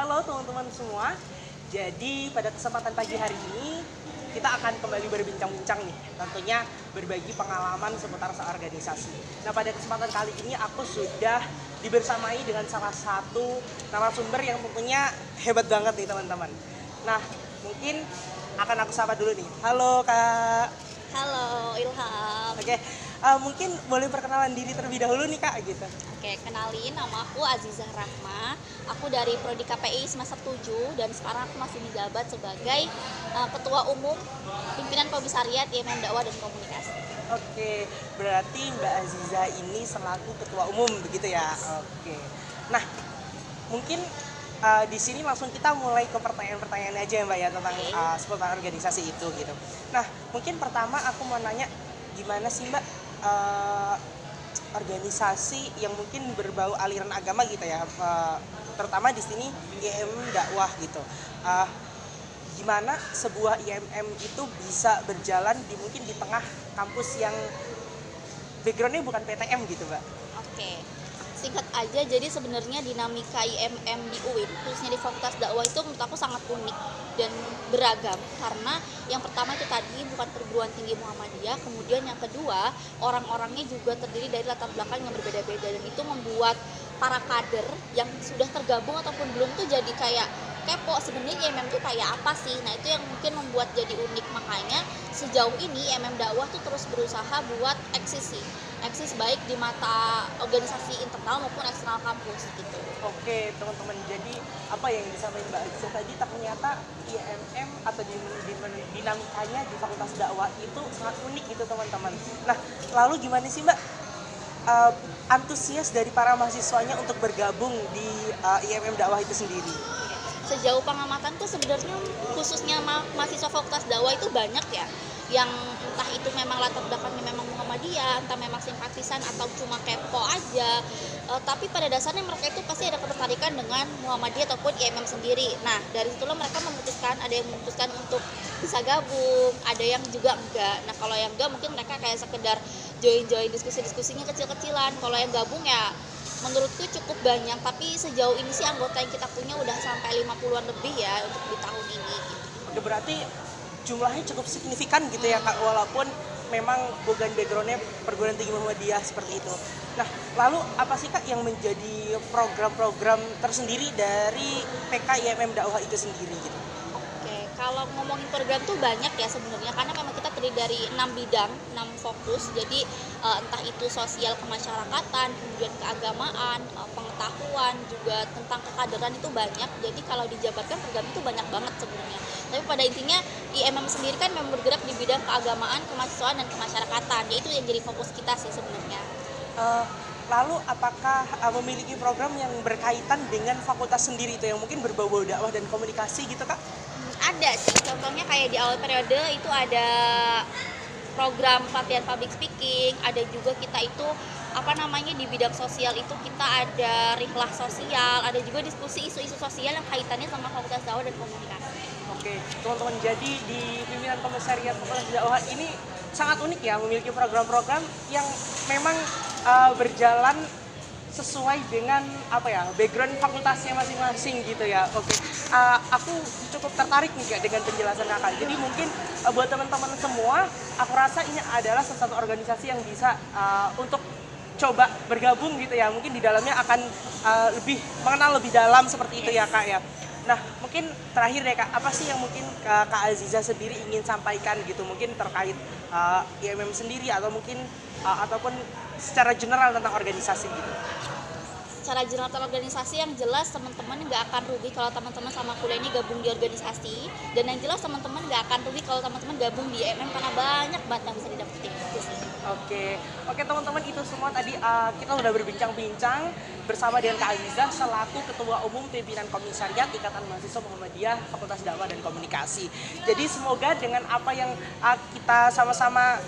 Halo teman-teman semua. Jadi pada kesempatan pagi hari ini kita akan kembali berbincang-bincang nih, tentunya berbagi pengalaman seputar seorganisasi. Nah, pada kesempatan kali ini aku sudah dibersamai dengan salah satu narasumber yang tentunya hebat banget nih teman-teman. Nah, mungkin akan aku sapa dulu nih. Halo Kak. Halo Ilham. Oke, mungkin boleh perkenalan diri terlebih dahulu nih Kak gitu. Oke, kenalin, nama aku Azizah Rahma. Aku dari Prodi KPI semester 7 dan sekarang aku masih menjabat sebagai Ketua Umum Pimpinan Komisariat IMM Dakwah dan Komunikasi. Oke, berarti Mbak Aziza ini selaku ketua umum begitu ya. Oke. Nah, mungkin di sini langsung kita mulai ke pertanyaan-pertanyaan aja ya Mbak ya tentang seputar organisasi itu gitu. Nah, mungkin pertama aku mau nanya gimana sih Mbak organisasi yang mungkin berbau aliran agama gitu ya, terutama di sini IMM dakwah gitu. Gimana sebuah IMM itu bisa berjalan mungkin di tengah kampus yang backgroundnya bukan PTM gitu Mbak? Oke, singkat aja, jadi sebenarnya dinamika IMM di UIN, khususnya di Fakultas Dakwah itu menurut aku sangat unik dan beragam. Karena yang pertama itu tadi bukan perguruan tinggi Muhammadiyah, kemudian yang kedua orang-orangnya juga terdiri dari latar belakang yang berbeda-beda, dan itu membuat para kader yang sudah tergabung ataupun belum tuh jadi kayak kepo sebenarnya IMM tuh kayak apa sih. Nah, itu yang mungkin membuat jadi unik. Makanya sejauh ini IMM dakwah tuh terus berusaha buat eksis baik di mata organisasi internal maupun eksternal kampus gitu. Oke teman-teman, jadi apa yang disampaikan Mbak Aziza tadi, ternyata IMM atau dinamikanya di Fakultas Dakwah itu sangat unik gitu teman-teman. Nah, lalu gimana sih Mbak antusias dari para mahasiswanya untuk bergabung di IMM Dakwah itu sendiri? Sejauh pengamatan tuh sebenarnya khususnya mahasiswa Fakultas Dakwah itu banyak ya, yang entah itu memang latar belakangnya memang Muhammadiyah, entah memang simpatisan atau cuma kepo aja, tapi pada dasarnya mereka itu pasti ada ketertarikan dengan Muhammadiyah ataupun IMM sendiri. Nah, dari situlah mereka memutuskan, ada yang memutuskan untuk bisa gabung, ada yang juga enggak. Nah, kalau yang enggak mungkin mereka kayak sekedar join diskusinya kecil-kecilan. Kalau yang gabung ya menurutku cukup banyak, tapi sejauh ini sih anggota yang kita punya udah sampai 50-an lebih ya untuk di tahun ini gitu. Oke, berarti jumlahnya cukup signifikan gitu ya Kak, walaupun memang bukan backgroundnya perguruan tinggi Muhammadiyah seperti itu. Nah, lalu apa sih Kak yang menjadi program-program tersendiri dari PK IMM Dakwah itu sendiri gitu? Oke, kalau ngomongin program tuh banyak ya sebenarnya, karena memang kita terdiri dari 6 bidang, 6 fokus. Jadi entah itu sosial kemasyarakatan, kemudian keagamaan, pengetahuan, juga tentang kekaderan itu banyak. Jadi kalau dijabarkan program itu banyak banget sebenarnya. Tapi pada intinya IMM sendiri kan memang bergerak di bidang keagamaan, kemahasiswaan, dan kemasyarakatan. Yaitu yang jadi fokus kita sih sebenarnya. Lalu apakah memiliki program yang berkaitan dengan fakultas sendiri itu yang mungkin berbau-bau dakwah dan komunikasi gitu Kak? Ada sih, contohnya kayak di awal periode itu ada program pelatihan public speaking, ada juga kita itu di bidang sosial itu kita ada rihlah sosial, ada juga diskusi isu-isu sosial yang kaitannya sama Fakultas Dakwah dan Komunikasi. Oke, teman-teman, jadi di pimpinan komisariat Fakultas Dakwah ini sangat unik ya, memiliki program-program yang memang berjalan sesuai dengan background fakultasnya masing-masing gitu ya. Oke, aku cukup tertarik nih Kak dengan penjelasan Kakak. Jadi mungkin buat teman-teman semua, aku rasa ini adalah salah satu organisasi yang bisa untuk coba bergabung gitu ya. Mungkin di dalamnya akan lebih mengenal lebih dalam seperti itu ya Kak ya. Nah, mungkin terakhir deh Kak, apa sih yang mungkin Kak Aziza sendiri ingin sampaikan gitu, mungkin terkait IMM sendiri atau mungkin ataupun secara general tentang organisasi gitu? Secara general organisasi yang jelas teman-teman nggak akan rugi kalau teman-teman sama kuliah ini gabung di organisasi, dan yang jelas teman-teman nggak akan rugi kalau teman-teman gabung di IMM karena banyak banget yang bisa didapetin. Oke teman-teman, itu semua tadi kita udah berbincang-bincang bersama dengan Kak Azizah selaku Ketua Umum Pimpinan Komisariat Ikatan Mahasiswa Muhammadiyah Fakultas Dakwah dan Komunikasi. Jadi semoga dengan apa yang kita sama-sama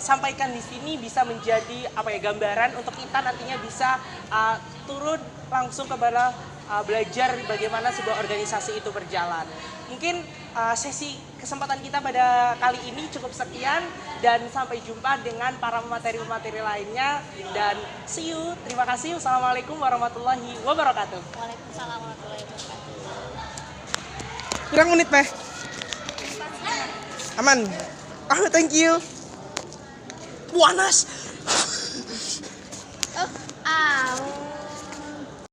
sampaikan di sini bisa menjadi gambaran untuk kita nantinya bisa turun langsung kepada belajar bagaimana sebuah organisasi itu berjalan. Mungkin sesi kesempatan kita pada kali ini cukup sekian, dan sampai jumpa dengan para pemateri-pemateri lainnya, dan see you. Terima kasih. Wassalamualaikum warahmatullahi wabarakatuh. Waalaikumsalam warahmatullahi wabarakatuh. Pirang menit Teh? Aman. Ah, thank you. Panas. Oh,